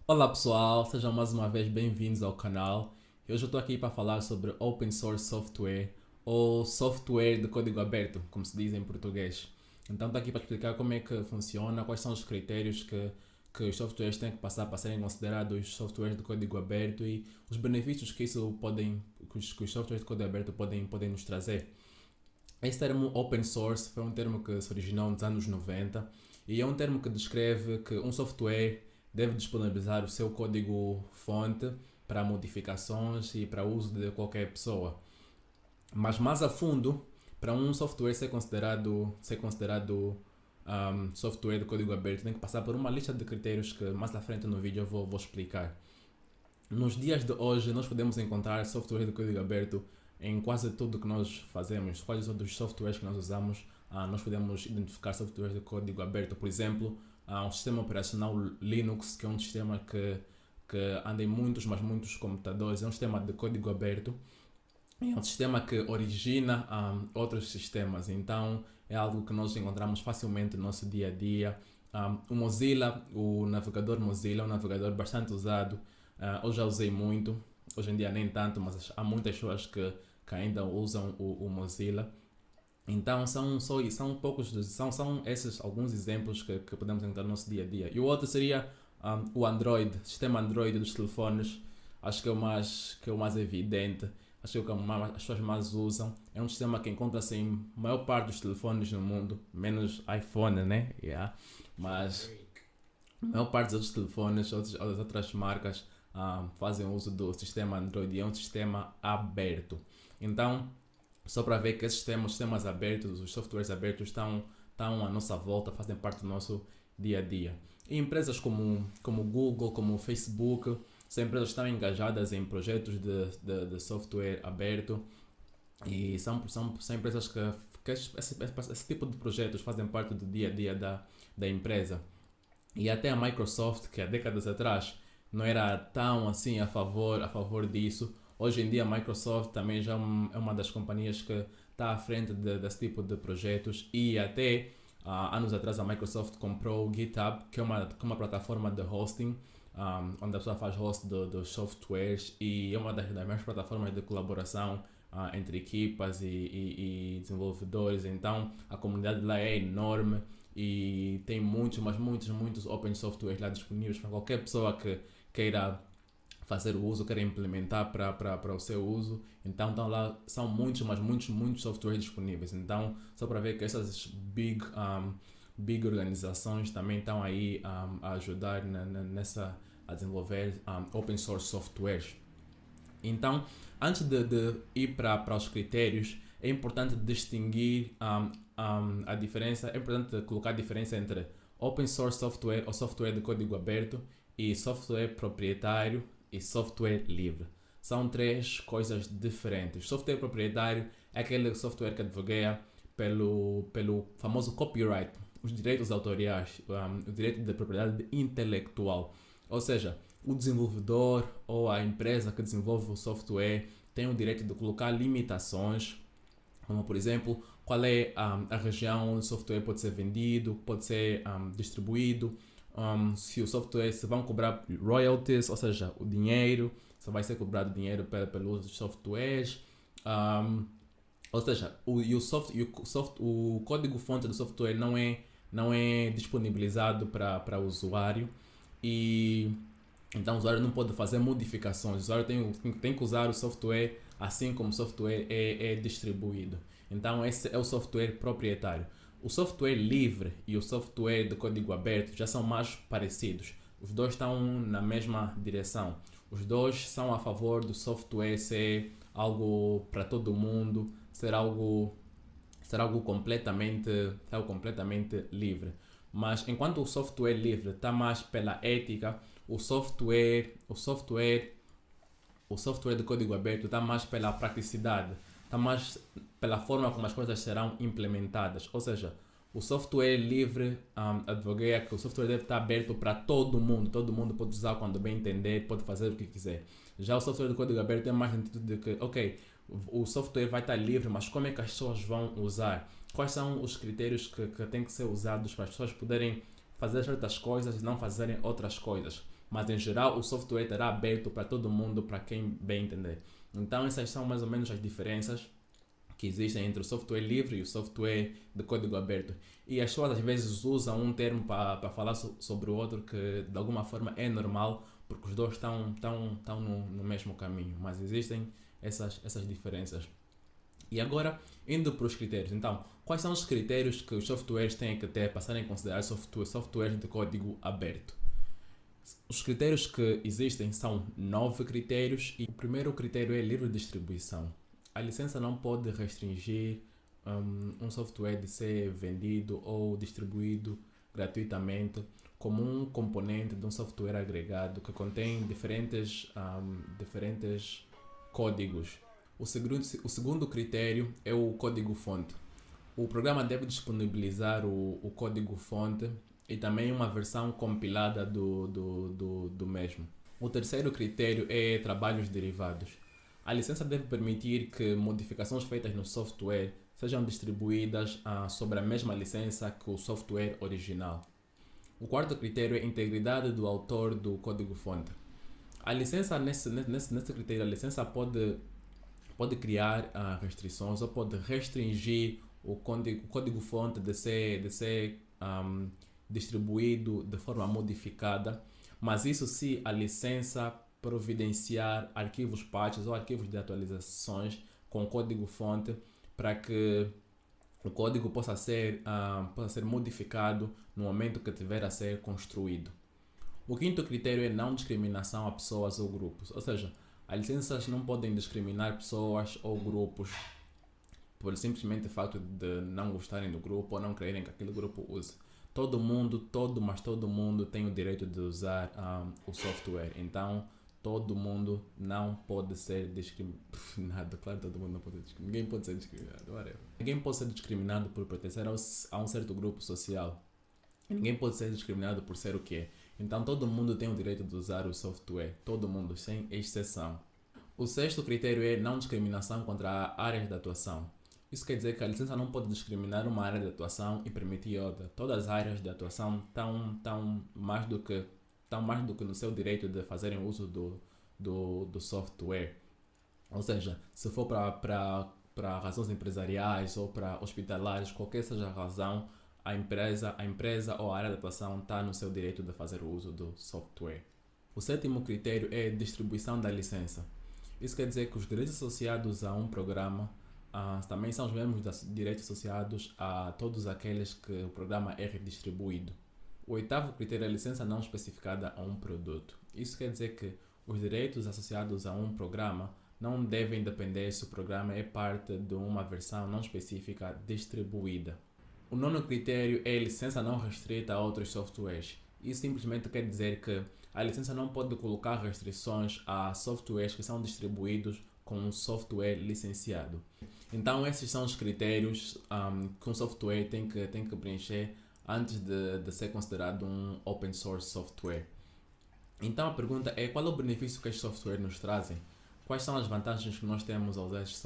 Olá pessoal, sejam mais uma vez bem-vindos ao canal. Hoje eu estou aqui para falar sobre Open Source Software ou software de código aberto, como se diz em português. Então estou aqui para explicar como é que funciona, quais são os critérios que os softwares têm que passar para serem considerados softwares de código aberto e os benefícios que os softwares de código aberto podem nos trazer. Esse termo open source foi um termo que se originou nos anos 90 e é um termo que descreve que um software deve disponibilizar o seu código-fonte para modificações e para uso de qualquer pessoa. Mas mais a fundo, para um software ser considerado software de código aberto, tem que passar por uma lista de critérios que mais à frente no vídeo eu vou explicar. Nos dias de hoje, nós podemos encontrar software de código aberto em quase tudo que nós fazemos, quase todos os softwares que nós usamos, nós podemos identificar softwares de código aberto. Por exemplo, um sistema operacional Linux, que é um sistema que anda em muitos, mas muitos computadores, é um sistema de código aberto. É um sistema que origina outros sistemas, então é algo que nós encontramos facilmente no nosso dia a dia. O Mozilla, o navegador Mozilla, é um navegador bastante usado. Eu já usei muito, hoje em dia nem tanto, mas há muitas pessoas que ainda usam o Mozilla. Então são poucos são esses alguns exemplos que podemos encontrar no nosso dia a dia. E o outro seria o Android, sistema Android dos telefones. Acho que é o mais evidente, acho que é o que as pessoas mais usam. É um sistema que encontra-se em maior parte dos telefones no mundo, menos iPhone, né? Yeah. Mas a maior parte dos outros telefones, as outras marcas fazem uso do sistema Android e é um sistema aberto. Então, só para ver que os sistemas abertos, os softwares abertos estão à nossa volta, fazem parte do nosso dia a dia. E empresas como Google, como Facebook, são empresas que estão engajadas em projetos de software aberto e são empresas que esse tipo de projetos fazem parte do dia a dia da empresa. E até a Microsoft, que há décadas atrás não era tão assim a favor disso, hoje em dia a Microsoft também já é uma das companhias que está à frente desse tipo de projetos e até anos atrás a Microsoft comprou o GitHub, que é uma plataforma de hosting, onde a pessoa faz host dos softwares e é uma das maiores plataformas de colaboração entre equipas e desenvolvedores. Então a comunidade lá é enorme e tem muitos open softwares lá disponíveis para qualquer pessoa que queira fazer o uso, queira implementar para o seu uso. Então lá são muitos softwares disponíveis. Então só para ver que essas big organizações também estão aí a ajudar a desenvolver open source softwares. Então, antes de ir para os critérios, é importante distinguir a diferença, é importante colocar a diferença entre open source software ou software de código aberto e software proprietário e software livre. São três coisas diferentes. Software proprietário é aquele software que advoga pelo famoso copyright, os direitos autoriais, o direito de propriedade intelectual. Ou seja, o desenvolvedor ou a empresa que desenvolve o software tem o direito de colocar limitações, como por exemplo, qual é a região onde o software pode ser vendido, pode ser distribuído, se o software se vão cobrar royalties, ou seja, o dinheiro, se vai ser cobrado dinheiro pelo uso dos softwares, ou seja, o código-fonte do software não é disponibilizado para o usuário e então o usuário não pode fazer modificações, o usuário tem que usar o software assim como o software é distribuído. Então esse é o software proprietário. O software livre e o software de código aberto já são mais parecidos. Os dois estão na mesma direção. Os dois são a favor do software ser algo para todo mundo, ser algo completamente livre. Mas enquanto o software livre está mais pela ética, o software de código aberto está mais pela praticidade, está mais pela forma como as coisas serão implementadas. Ou seja, o software livre advoga que o software deve estar aberto para todo mundo pode usar quando bem entender, pode fazer o que quiser. Já o software de código aberto tem mais sentido de que, ok, o software vai estar livre, mas como é que as pessoas vão usar? Quais são os critérios que têm que ser usados para as pessoas poderem fazer certas coisas e não fazerem outras coisas? mas em geral o software estará aberto para todo mundo, para quem bem entender. Então essas são mais ou menos as diferenças que existem entre o software livre e o software de código aberto. E as pessoas às vezes usam um termo para falar sobre o outro que de alguma forma é normal, porque os dois estão no mesmo caminho, mas existem essas diferenças. E agora, indo para os critérios. Então, quais são os critérios que os softwares têm que ter para serem considerados softwares de código aberto? Os critérios que existem são 9 critérios e o primeiro critério é livre distribuição. A licença não pode restringir um software de ser vendido ou distribuído gratuitamente como um componente de um software agregado que contém diferentes códigos. O segundo critério é o código-fonte. O programa deve disponibilizar o código-fonte e também uma versão compilada do mesmo. O terceiro critério é trabalhos derivados. A licença deve permitir que modificações feitas no software sejam distribuídas sobre a mesma licença que o software original. O quarto critério é a integridade do autor do código-fonte. A licença, nesse critério, a licença pode criar restrições ou pode restringir o código-fonte de ser distribuído de forma modificada, mas isso se a licença providenciar arquivos patches ou arquivos de atualizações com código-fonte para que o código possa ser modificado no momento que tiver a ser construído. O quinto critério é não discriminação a pessoas ou grupos, ou seja, as licenças não podem discriminar pessoas ou grupos por simplesmente facto de não gostarem do grupo ou não quererem que aquele grupo use. Todo mundo tem o direito de usar o software, então todo mundo não pode ser discriminado. Claro, todo mundo não pode ser discriminado. Ninguém pode ser discriminado. Whatever. Ninguém pode ser discriminado por pertencer a um certo grupo social. Ninguém pode ser discriminado por ser o que é. Então todo mundo tem o direito de usar o software. Todo mundo, sem exceção. O sexto critério é não discriminação contra áreas de atuação. Isso quer dizer que a licença não pode discriminar uma área de atuação e permitir outra. Todas as áreas de atuação estão mais do que no seu direito de fazerem uso do software. Ou seja, se for para razões empresariais ou para hospitalares, qualquer seja a razão, a empresa ou a área de atuação está no seu direito de fazer o uso do software. O sétimo critério é a distribuição da licença. Isso quer dizer que os direitos associados a um programa também são os mesmos direitos associados a todos aqueles que o programa é redistribuído. O oitavo critério é a licença não especificada a um produto. Isso quer dizer que os direitos associados a um programa não devem depender se o programa é parte de uma versão não específica distribuída. O nono critério é a licença não restrita a outros softwares. Isso simplesmente quer dizer que a licença não pode colocar restrições a softwares que são distribuídos com um software licenciado. Então esses são os critérios que um software tem que preencher antes de ser considerado um open source software. Então a pergunta é: qual é o benefício que estes softwares nos trazem? Quais são as vantagens que nós temos ao usar estes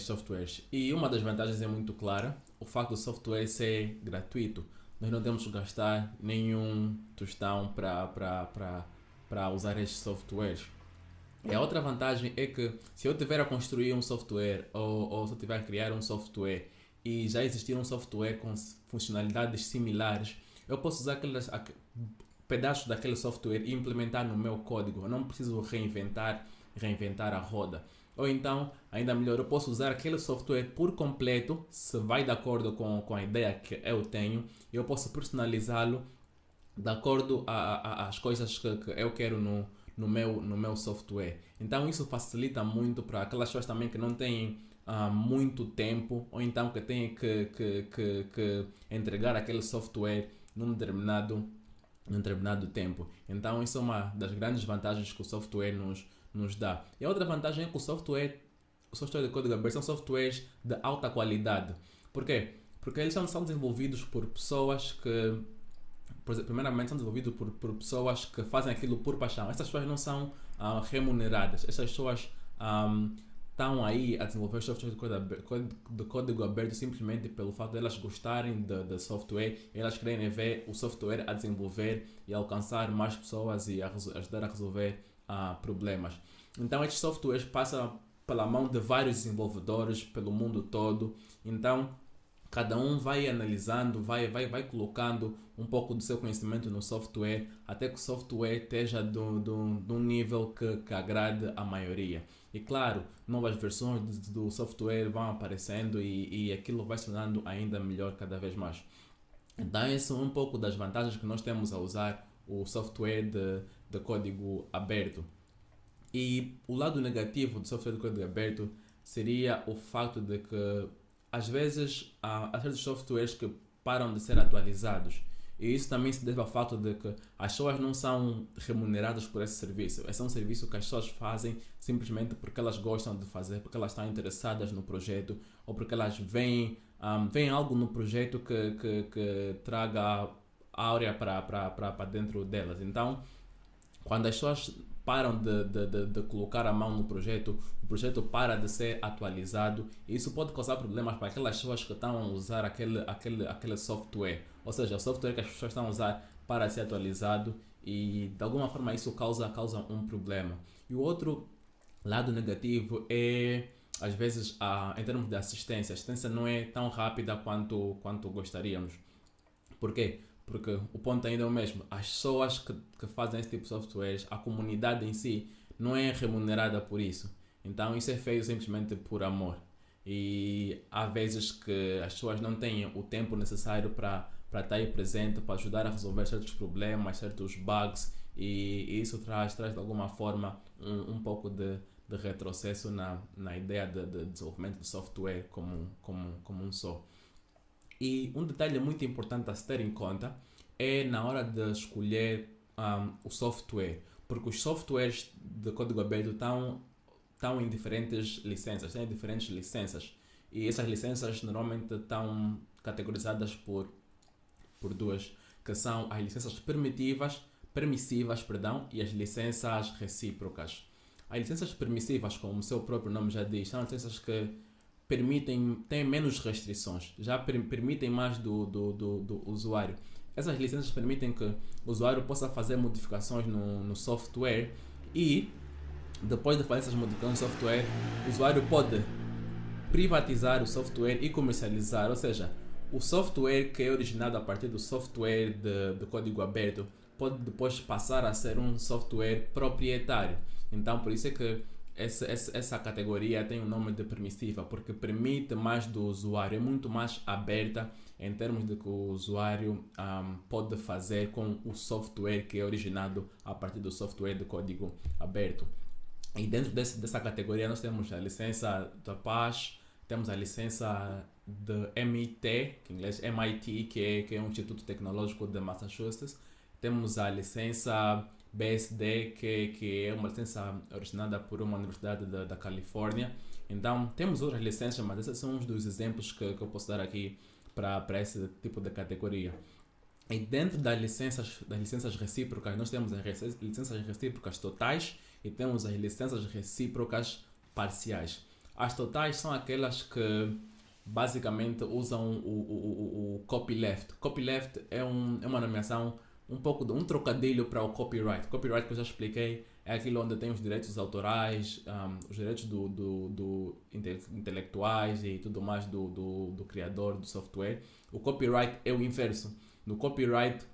softwares? E uma das vantagens é muito clara: o facto do software ser gratuito. Nós não temos que gastar nenhum tostão para usar estes softwares. E a outra vantagem é que se eu tiver a construir um software ou se eu tiver a criar um software e já existir um software com funcionalidades similares, eu posso usar pedaços daquele software e implementar no meu código. Eu não preciso reinventar a roda. Ou então, ainda melhor, eu posso usar aquele software por completo, se vai de acordo com a ideia que eu tenho, e eu posso personalizá-lo de acordo às coisas que eu quero no meu software. Então isso facilita muito para aquelas pessoas também que não têm muito tempo, ou então que têm que entregar aquele software num determinado tempo. Então isso é uma das grandes vantagens que o software nos dá. E a outra vantagem é que o software de código aberto são softwares de alta qualidade. Por quê? Porque eles são desenvolvidos por pessoas que, primeiramente, são desenvolvidos por pessoas que fazem aquilo por paixão. Essas pessoas não são remuneradas. Essas pessoas estão aí a desenvolver softwares de código aberto simplesmente pelo fato de elas gostarem de software, elas querem ver o software a desenvolver e alcançar mais pessoas e ajudar a resolver problemas. Então estes softwares passam pela mão de vários desenvolvedores pelo mundo todo. Então cada um vai analisando, vai colocando um pouco do seu conhecimento no software até que o software esteja de um nível que agrade a maioria. E claro, novas versões do software vão aparecendo e aquilo vai se tornando ainda melhor cada vez mais. Então, esse é um pouco das vantagens que nós temos a usar o software de código aberto. E o lado negativo do software de código aberto seria o fato de que às vezes há certos softwares que param de ser atualizados. E isso também se deve ao fato de que as pessoas não são remuneradas por esse serviço. Esse é um serviço que as pessoas fazem simplesmente porque elas gostam de fazer, porque elas estão interessadas no projeto ou porque elas veem algo no projeto que traga áurea para dentro delas. Então, quando as pessoas param de colocar a mão no projeto, o projeto para de ser atualizado e isso pode causar problemas para aquelas pessoas que estão a usar aquele software. Ou seja, o software que as pessoas estão a usar para ser atualizado e de alguma forma isso causa um problema. E o outro lado negativo é, às vezes, em termos de assistência. A assistência não é tão rápida quanto gostaríamos. Por quê? Porque o ponto ainda é o mesmo. As pessoas que fazem esse tipo de softwares, a comunidade em si, não é remunerada por isso. Então isso é feito simplesmente por amor. E há vezes que as pessoas não têm o tempo necessário para estar aí presente, para ajudar a resolver certos problemas, certos bugs. E isso traz de alguma forma um pouco de retrocesso na ideia de desenvolvimento de software como um só. E um detalhe muito importante a se ter em conta é na hora de escolher o software, porque os softwares de código aberto estão em diferentes licenças, têm diferentes licenças, e essas licenças normalmente estão categorizadas por duas, que são as licenças permissivas, e as licenças recíprocas. As licenças permissivas, como o seu próprio nome já diz, são licenças que têm menos restrições, já permitem mais do usuário. Essas licenças permitem que o usuário possa fazer modificações no software e, depois de fazer essas modificações no software, o usuário pode privatizar o software e comercializar, ou seja, o software que é originado a partir do software de código aberto pode depois passar a ser um software proprietário. Então, por isso é que essa categoria tem o nome de permissiva, porque permite mais do usuário, é muito mais aberta em termos de que o usuário pode fazer com o software que é originado a partir do software de código aberto. E dentro dessa categoria nós temos a licença da Apache, temos a licença de MIT, que em inglês é MIT, que é um instituto tecnológico de Massachusetts. Temos a licença BSD, que é uma licença originada por uma universidade da Califórnia. Então, temos outras licenças, mas esses são uns dos exemplos que eu posso dar aqui para esse tipo de categoria. E dentro das licenças recíprocas, nós temos as licenças recíprocas totais e temos as licenças recíprocas parciais. As totais são aquelas que basicamente usam o copyleft. Copyleft é uma nomeação um pouco de um trocadilho para o copyright. Copyright, que eu já expliquei, é aquilo onde tem os direitos autorais, os direitos intelectuais e tudo mais do criador do software. O copyright é o inverso. No copyright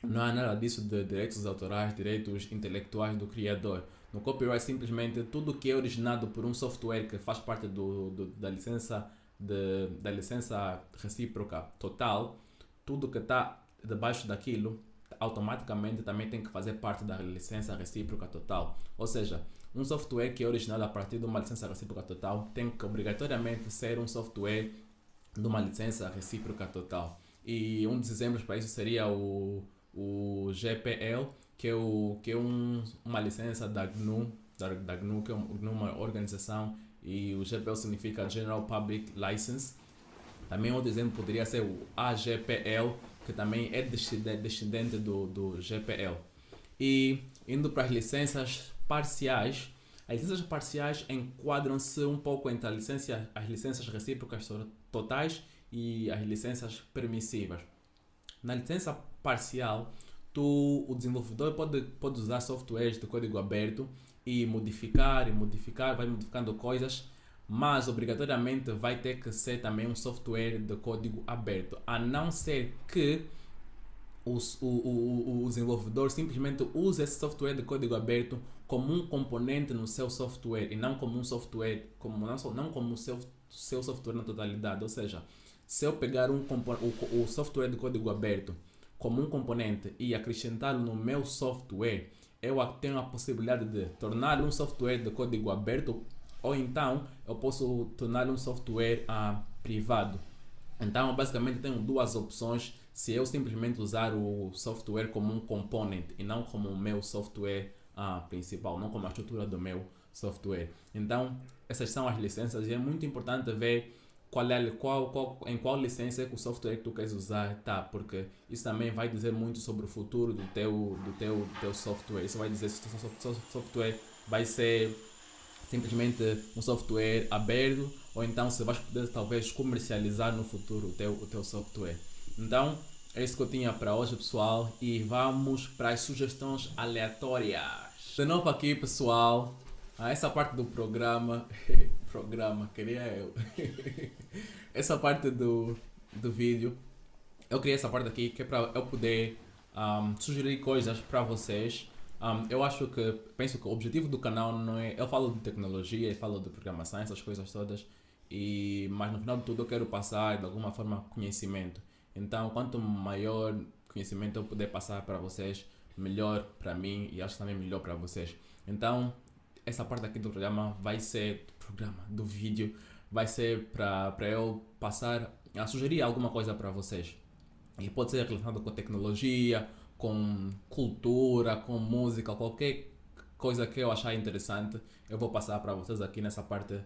não há nada disso de direitos autorais, direitos intelectuais do criador. No copyright, simplesmente tudo que é originado por um software que faz parte da licença recíproca total, tudo que está debaixo daquilo automaticamente também tem que fazer parte da licença recíproca total. Ou seja, um software que é originado a partir de uma licença recíproca total tem que obrigatoriamente ser um software de uma licença recíproca total. E um dos exemplos para isso seria o GPL, que é uma licença da GNU, que é uma organização, e o GPL significa General Public License. Também outro exemplo poderia ser o AGPL, que também é descendente do GPL. E indo para as licenças parciais, As licenças parciais enquadram-se um pouco entre as licenças recíprocas totais e as licenças permissivas. Na licença parcial, o desenvolvedor pode usar softwares de código aberto e modificar, vai modificando coisas, mas obrigatoriamente vai ter que ser também um software de código aberto, a não ser que o desenvolvedor simplesmente use esse software de código aberto como um componente no seu software e não como um software, não como o seu software na totalidade. Ou seja, se eu pegar o software de código aberto como um componente e acrescentá-lo no meu software, eu tenho a possibilidade de torná-lo um software de código aberto, ou então eu posso torná-lo um software privado. Então, basicamente, tenho duas opções se eu simplesmente usar o software como um componente e não como o meu software principal, não como a estrutura do meu software. Então, essas são as licenças e é muito importante ver em qual licença que o software que tu queres usar está, porque isso também vai dizer muito sobre o futuro do teu software. Isso vai dizer se o teu software vai ser simplesmente um software aberto ou então se vais poder talvez comercializar no futuro o teu software. Então, é isso que eu tinha para hoje, pessoal, e vamos para as sugestões aleatórias. De novo aqui, pessoal, essa parte do programa, queria eu. Essa parte do vídeo, eu criei essa parte aqui que é para eu poder sugerir coisas para vocês. Penso que o objetivo do canal não é. Eu falo de tecnologia, eu falo de programação, essas coisas todas, mas no final de tudo eu quero passar de alguma forma conhecimento. Então, quanto maior conhecimento eu puder passar para vocês, melhor para mim e acho que também melhor para vocês. Então, essa parte aqui do programa do vídeo, vai ser para eu passar a sugerir alguma coisa para vocês. E pode ser relacionado com tecnologia, com cultura, com música, qualquer coisa que eu achar interessante, eu vou passar para vocês aqui nessa parte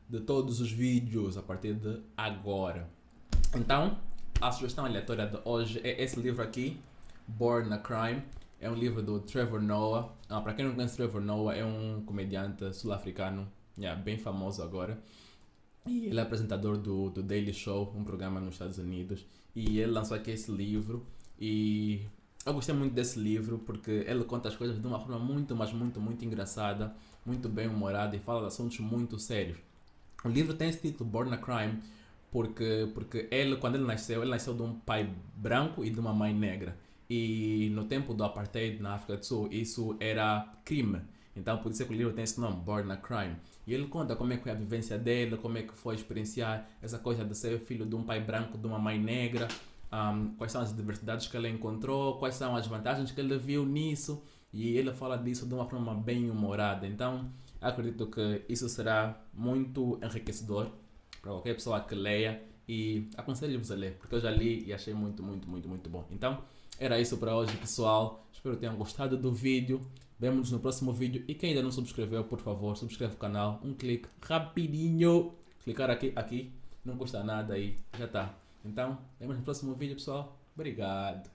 de todos os vídeos a partir de agora. Então, a sugestão aleatória de hoje é esse livro aqui, Born a Crime. É um livro do Trevor Noah. Para quem não conhece, Trevor Noah é um comediante sul-africano, bem famoso agora. E ele é apresentador do Daily Show, um programa nos Estados Unidos. E ele lançou aqui esse livro. E eu gostei muito desse livro porque ele conta as coisas de uma forma muito, mas muito, muito engraçada, muito bem humorada e fala de assuntos muito sérios. O livro tem esse título, Born a Crime, porque quando ele nasceu de um pai branco e de uma mãe negra. E no tempo do apartheid na África do Sul, isso era crime. Então, por isso é que o livro tem esse nome, Born a Crime. E ele conta como é que foi a vivência dele, como é que foi experienciar essa coisa de ser filho de um pai branco, de uma mãe negra, quais são as diversidades que ele encontrou, quais são as vantagens que ele viu nisso. E ele fala disso de uma forma bem humorada. Então, acredito que isso será muito enriquecedor para qualquer pessoa que leia e aconselho-vos a ler, porque eu já li e achei muito, muito, muito, muito bom. Então, era isso para hoje, pessoal. Espero que tenham gostado do vídeo. Vemo-nos no próximo vídeo. E quem ainda não subscreveu, por favor, subscreve o canal. Um clique rapidinho. Clicar aqui, não custa nada e já está. Então, vemos no próximo vídeo, pessoal. Obrigado.